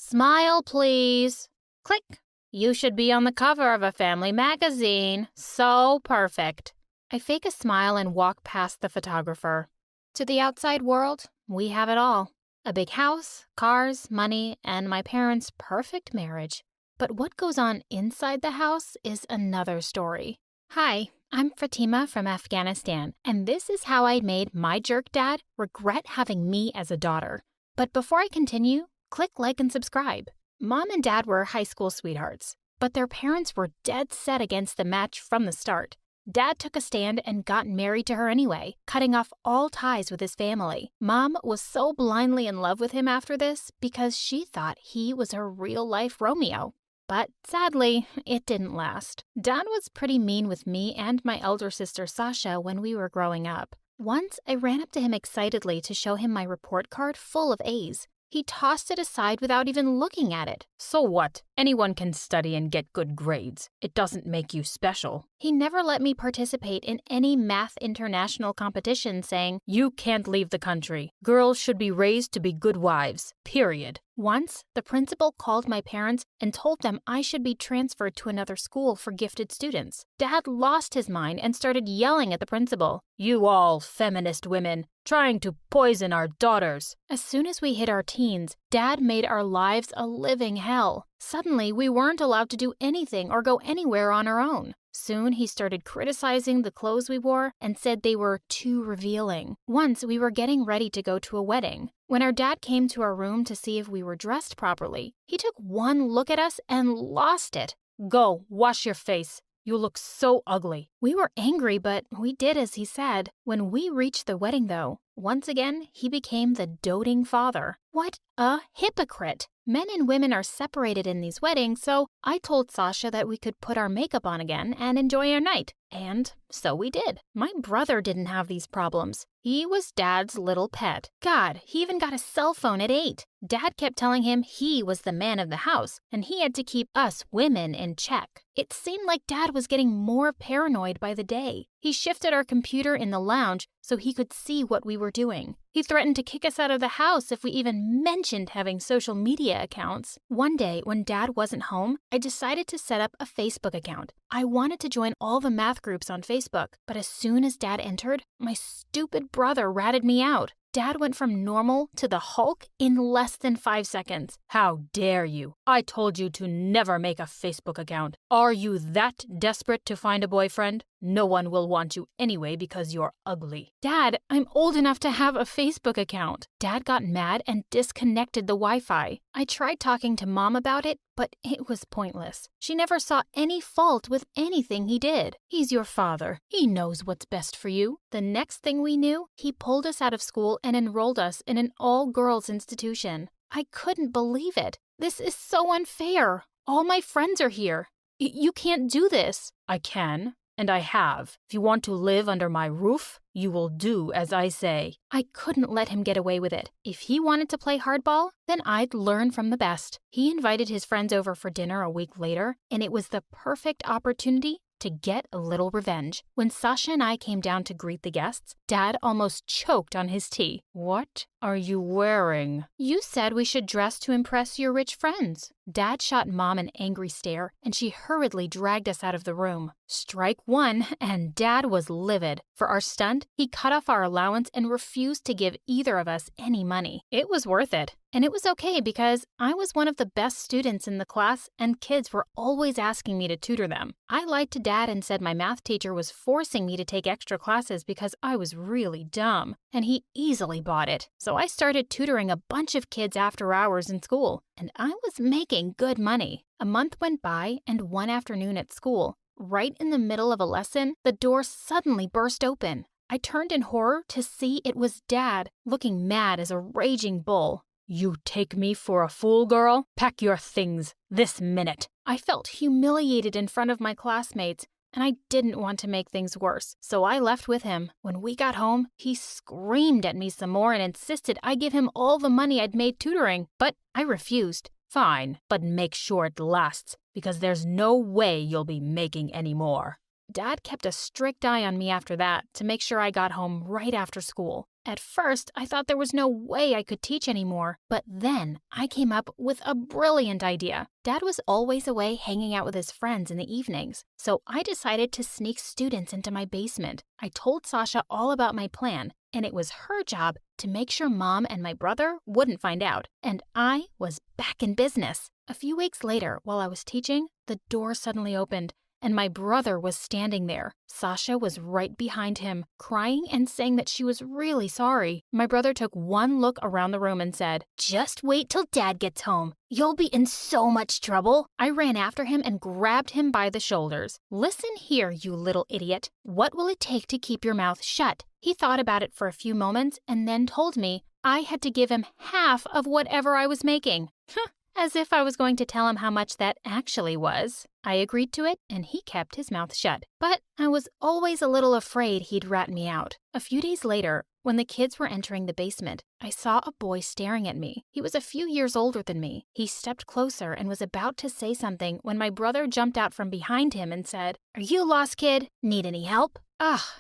Smile, please. Click. You should be on the cover of a family magazine. So perfect. I fake a smile and walk past the photographer. To the outside world, we have it all. A big house, cars, money, and my parents' perfect marriage. But what goes on inside the house is another story. Hi, I'm Fatima from Afghanistan, and this is how I made my jerk dad regret having me as a daughter. But before I continue, click like and subscribe. Mom and Dad were high school sweethearts, but their parents were dead set against the match from the start. Dad took a stand and got married to her anyway, cutting off all ties with his family. Mom was so blindly in love with him after this because she thought he was her real-life Romeo. But sadly, it didn't last. Dad was pretty mean with me and my elder sister Sasha when we were growing up. Once, I ran up to him excitedly to show him my report card full of A's. He tossed it aside without even looking at it. So what? Anyone can study and get good grades. It doesn't make you special. He never let me participate in any math international competition, saying, "You can't leave the country. Girls should be raised to be good wives. Period." Once, the principal called my parents and told them I should be transferred to another school for gifted students. Dad lost his mind and started yelling at the principal. "You all feminist women, trying to poison our daughters." As soon as we hit our teens, Dad made our lives a living hell. Suddenly, we weren't allowed to do anything or go anywhere on our own. Soon, he started criticizing the clothes we wore and said they were too revealing. Once, we were getting ready to go to a wedding. When our dad came to our room to see if we were dressed properly, he took one look at us and lost it. "Go, wash your face. You look so ugly." We were angry, but we did as he said. When we reached the wedding, though, once again, he became the doting father. What a hypocrite! Men and women are separated in these weddings, so I told Sasha that we could put our makeup on again and enjoy our night. And so we did. My brother didn't have these problems. He was Dad's little pet. God, he even got a cell phone at 8. Dad kept telling him he was the man of the house, and he had to keep us women in check. It seemed like Dad was getting more paranoid by the day. He shifted our computer in the lounge so he could see what we were doing. He threatened to kick us out of the house if we even mentioned having social media accounts. One day, when Dad wasn't home, I decided to set up a Facebook account. I wanted to join all the math groups on Facebook, but as soon as Dad entered, my stupid brother ratted me out. Dad went from normal to the Hulk in less than 5 seconds. "How dare you? I told you to never make a Facebook account. Are you that desperate to find a boyfriend? No one will want you anyway because you're ugly." Dad, I'm old enough to have a Facebook account. Dad got mad and disconnected the Wi-Fi. I tried talking to Mom about it, but it was pointless. She never saw any fault with anything he did. He's your father. He knows what's best for you. The next thing we knew, he pulled us out of school and enrolled us in an all-girls institution. I couldn't believe it. This is so unfair. All my friends are here. You can't do this. I can. And I have. If you want to live under my roof, you will do as I say. I couldn't let him get away with it. If he wanted to play hardball, then I'd learn from the best. He invited his friends over for dinner a week later, and it was the perfect opportunity to get a little revenge. When Sasha and I came down to greet the guests, Dad almost choked on his tea. "What are you wearing?" "You said we should dress to impress your rich friends." Dad shot Mom an angry stare, and she hurriedly dragged us out of the room. Strike one, and Dad was livid. For our stunt, he cut off our allowance and refused to give either of us any money. It was worth it. And it was okay because I was one of the best students in the class and kids were always asking me to tutor them. I lied to Dad and said my math teacher was forcing me to take extra classes because I was really dumb, and he easily bought it. So I started tutoring a bunch of kids after hours in school, and I was making good money. A month went by, and one afternoon at school, right in the middle of a lesson, the door suddenly burst open. I turned in horror to see it was Dad, looking mad as a raging bull. "You take me for a fool, girl? Pack your things this minute." I felt humiliated in front of my classmates, and I didn't want to make things worse, so I left with him. When we got home, he screamed at me some more and insisted I give him all the money I'd made tutoring, but I refused. "Fine, but make sure it lasts, because there's no way you'll be making any more." Dad kept a strict eye on me after that to make sure I got home right after school. At first, I thought there was no way I could teach anymore, but then I came up with a brilliant idea. Dad was always away hanging out with his friends in the evenings, so I decided to sneak students into my basement. I told Sasha all about my plan, and it was her job to make sure Mom and my brother wouldn't find out, and I was back in business. A few weeks later, while I was teaching, the door suddenly opened, and my brother was standing there. Sasha was right behind him, crying and saying that she was really sorry. My brother took one look around the room and said, "Just wait till Dad gets home. You'll be in so much trouble." I ran after him and grabbed him by the shoulders. "Listen here, you little idiot. What will it take to keep your mouth shut?" He thought about it for a few moments and then told me I had to give him half of whatever I was making. As if I was going to tell him how much that actually was. I agreed to it, and he kept his mouth shut. But I was always a little afraid he'd rat me out. A few days later, when the kids were entering the basement, I saw a boy staring at me. He was a few years older than me. He stepped closer and was about to say something when my brother jumped out from behind him and said, "Are you lost, kid? Need any help?"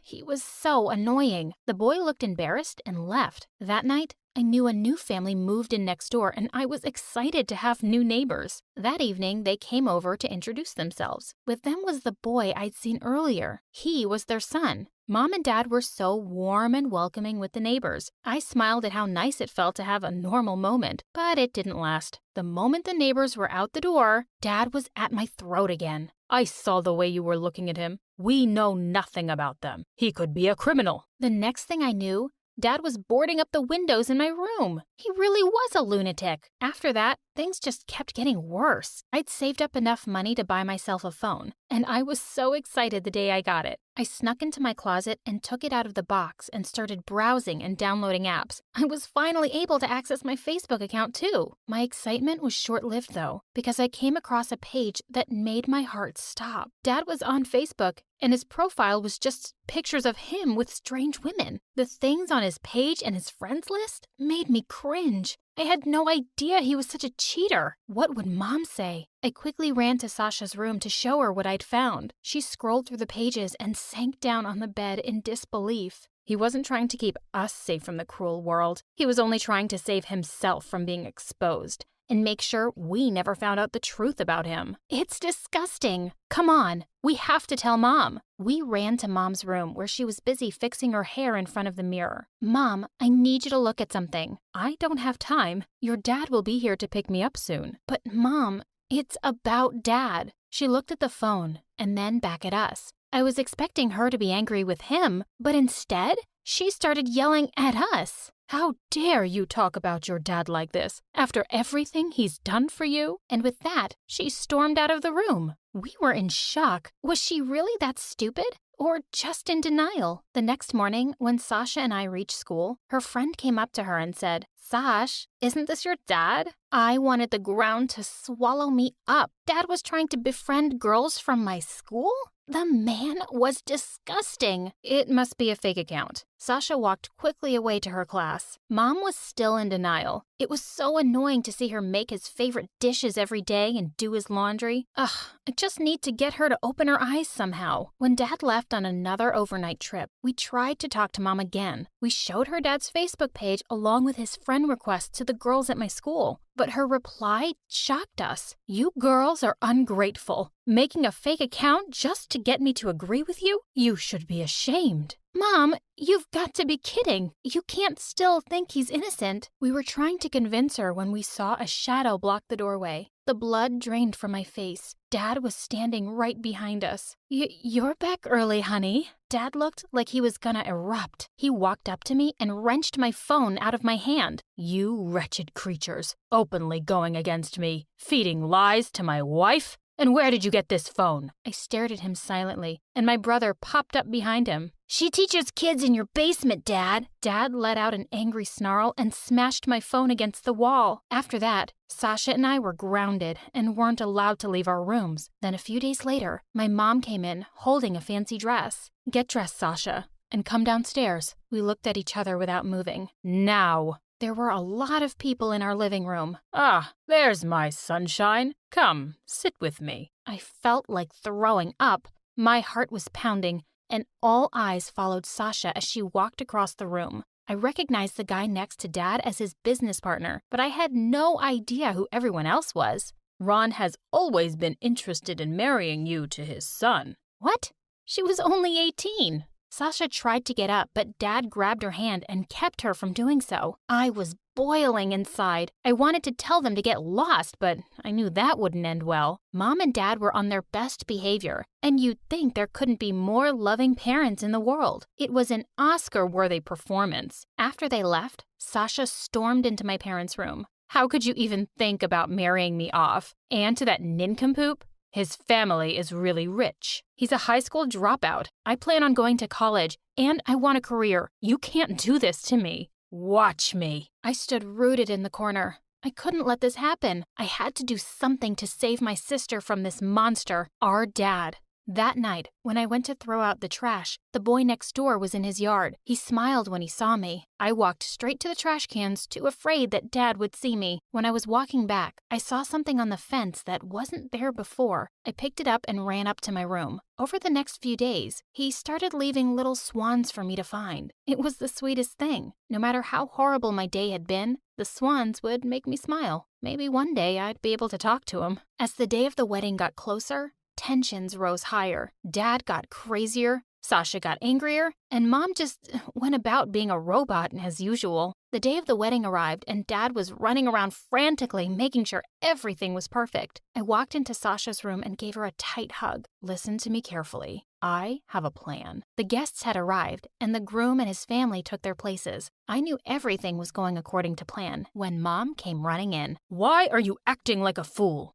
He was so annoying. The boy looked embarrassed and left. That night, I knew a new family moved in next door, and I was excited to have new neighbors. That evening, they came over to introduce themselves. With them was the boy I'd seen earlier. He was their son. Mom and Dad were so warm and welcoming with the neighbors. I smiled at how nice it felt to have a normal moment, but it didn't last. The moment the neighbors were out the door, Dad was at my throat again. "I saw the way you were looking at him. We know nothing about them. He could be a criminal." The next thing I knew, Dad was boarding up the windows in my room. He really was a lunatic. After that, things just kept getting worse. I'd saved up enough money to buy myself a phone, and I was so excited the day I got it. I snuck into my closet and took it out of the box and started browsing and downloading apps. I was finally able to access my Facebook account too. My excitement was short-lived though, because I came across a page that made my heart stop. Dad was on Facebook, and his profile was just pictures of him with strange women. The things on his page and his friends list made me cringe. I had no idea he was such a cheater. What would Mom say? I quickly ran to Sasha's room to show her what I'd found. She scrolled through the pages and sank down on the bed in disbelief. He wasn't trying to keep us safe from the cruel world. He was only trying to save himself from being exposed and make sure we never found out the truth about him. It's disgusting. Come on, we have to tell Mom. We ran to Mom's room where she was busy fixing her hair in front of the mirror. "Mom, I need you to look at something." "I don't have time. Your dad will be here to pick me up soon." "But Mom, it's about Dad." She looked at the phone and then back at us. I was expecting her to be angry with him, but instead, she started yelling at us. "How dare you talk about your dad like this, after everything he's done for you?" And with that, she stormed out of the room. We were in shock. Was she really that stupid? Or just in denial? The next morning, when Sasha and I reached school, her friend came up to her and said, "Sash, isn't this your dad?" I wanted the ground to swallow me up. Dad was trying to befriend girls from my school? The man was disgusting. It must be a fake account. Sasha walked quickly away to her class. Mom was still in denial. It was so annoying to see her make his favorite dishes every day and do his laundry. I just need to get her to open her eyes somehow. When Dad left on another overnight trip, we tried to talk to Mom again. We showed her Dad's Facebook page along with his friend requests to the girls at my school. But her reply shocked us. "You girls are ungrateful. Making a fake account just to get me to agree with you? You should be ashamed." "Mom, you've got to be kidding. You can't still think he's innocent." We were trying to convince her when we saw a shadow block the doorway. The blood drained from my face. Dad was standing right behind us. You're back early, honey." Dad looked like he was gonna erupt. He walked up to me and wrenched my phone out of my hand. "You wretched creatures, openly going against me, feeding lies to my wife? And where did you get this phone?" I stared at him silently, and my brother popped up behind him. "She teaches kids in your basement, Dad." Dad let out an angry snarl and smashed my phone against the wall. After that, Sasha and I were grounded and weren't allowed to leave our rooms. Then a few days later, my mom came in holding a fancy dress. "Get dressed, Sasha, and come downstairs." We looked at each other without moving. "Now." There were a lot of people in our living room. There's my sunshine. Come, sit with me." I felt like throwing up. My heart was pounding, and all eyes followed Sasha as she walked across the room. I recognized the guy next to Dad as his business partner, but I had no idea who everyone else was. Ron has always been interested in marrying you to his son. What? She was only 18. Sasha tried to get up, but Dad grabbed her hand and kept her from doing so. I was boiling inside. I wanted to tell them to get lost, but I knew that wouldn't end well. Mom and Dad were on their best behavior, and you'd think there couldn't be more loving parents in the world. It was an Oscar-worthy performance. After they left, Sasha stormed into my parents' room. How could you even think about marrying me off? And to that nincompoop? His family is really rich. He's a high school dropout. I plan on going to college, and I want a career. You can't do this to me. Watch me. I stood rooted in the corner. I couldn't let this happen. I had to do something to save my sister from this monster, our dad. That night, when I went to throw out the trash, the boy next door was in his yard. He smiled when he saw me. I walked straight to the trash cans, too afraid that Dad would see me. When I was walking back, I saw something on the fence that wasn't there before. I picked it up and ran up to my room. Over the next few days, he started leaving little swans for me to find. It was the sweetest thing. No matter how horrible my day had been, the swans would make me smile. Maybe one day I'd be able to talk to him. As the day of the wedding got closer, tensions rose higher. Dad got crazier, Sasha got angrier, and Mom just went about being a robot as usual. The day of the wedding arrived, and Dad was running around frantically, making sure everything was perfect. I walked into Sasha's room and gave her a tight hug. Listen to me carefully. I have a plan. The guests had arrived, and the groom and his family took their places. I knew everything was going according to plan when Mom came running in. Why are you acting like a fool?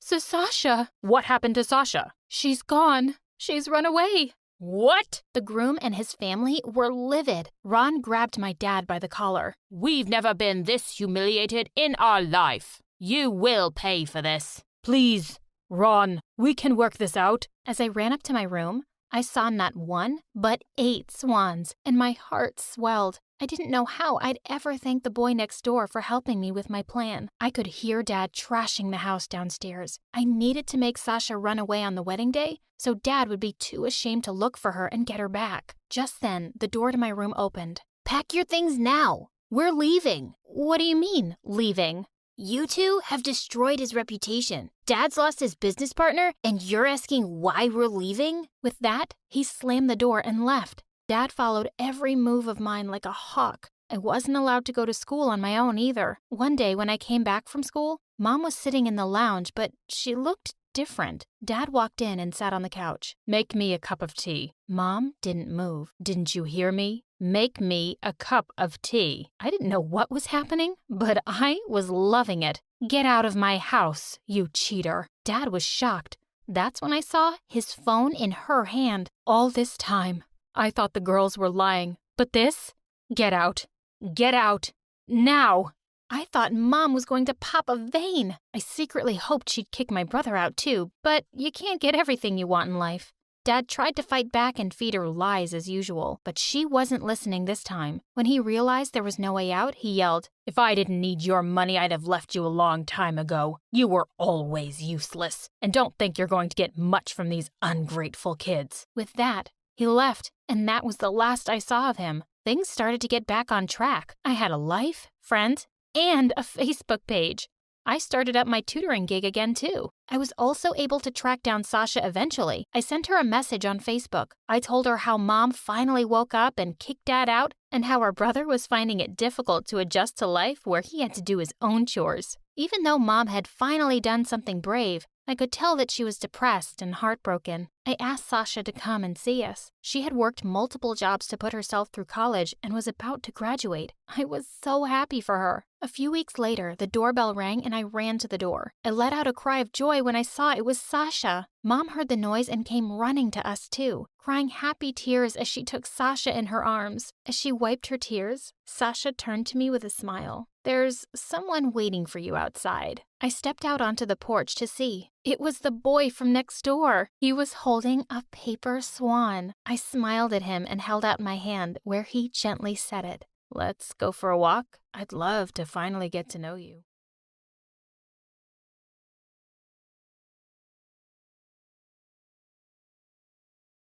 Sasha. What happened to Sasha? She's gone. She's run away. What? The groom and his family were livid. Ron grabbed my dad by the collar. We've never been this humiliated in our life. You will pay for this. Please, Ron, we can work this out. As I ran up to my room, I saw not one, but 8 swans, and my heart swelled. I didn't know how I'd ever thank the boy next door for helping me with my plan. I could hear Dad trashing the house downstairs. I needed to make Sasha run away on the wedding day, so Dad would be too ashamed to look for her and get her back. Just then, the door to my room opened. "Pack your things now. We're leaving." "What do you mean, leaving?" "You two have destroyed his reputation. Dad's lost his business partner, and you're asking why we're leaving?" With that, he slammed the door and left. Dad followed every move of mine like a hawk. I wasn't allowed to go to school on my own either. One day when I came back from school, Mom was sitting in the lounge, but she looked different. Dad walked in and sat on the couch. Make me a cup of tea. Mom didn't move. Didn't you hear me? Make me a cup of tea. I didn't know what was happening, but I was loving it. Get out of my house, you cheater. Dad was shocked. That's when I saw his phone in her hand. All this time, I thought the girls were lying, but this? Get out. Get out. Now. I thought Mom was going to pop a vein. I secretly hoped she'd kick my brother out too, but you can't get everything you want in life. Dad tried to fight back and feed her lies as usual, but she wasn't listening this time. When he realized there was no way out, he yelled, "If I didn't need your money, I'd have left you a long time ago. You were always useless, and don't think you're going to get much from these ungrateful kids." With that, he left, and that was the last I saw of him. Things started to get back on track. I had a life, friends, and a Facebook page. I started up my tutoring gig again, too. I was also able to track down Sasha eventually. I sent her a message on Facebook. I told her how Mom finally woke up and kicked Dad out, and how our brother was finding it difficult to adjust to life where he had to do his own chores. Even though Mom had finally done something brave, I could tell that she was depressed and heartbroken. I asked Sasha to come and see us. She had worked multiple jobs to put herself through college and was about to graduate. I was so happy for her. A few weeks later, the doorbell rang and I ran to the door. I let out a cry of joy when I saw it was Sasha. Mom heard the noise and came running to us too, crying happy tears as she took Sasha in her arms. As she wiped her tears, Sasha turned to me with a smile. "There's someone waiting for you outside." I stepped out onto the porch to see. It was the boy from next door. He was holding a paper swan. I smiled at him and held out my hand where he gently set it. "Let's go for a walk. I'd love to finally get to know you."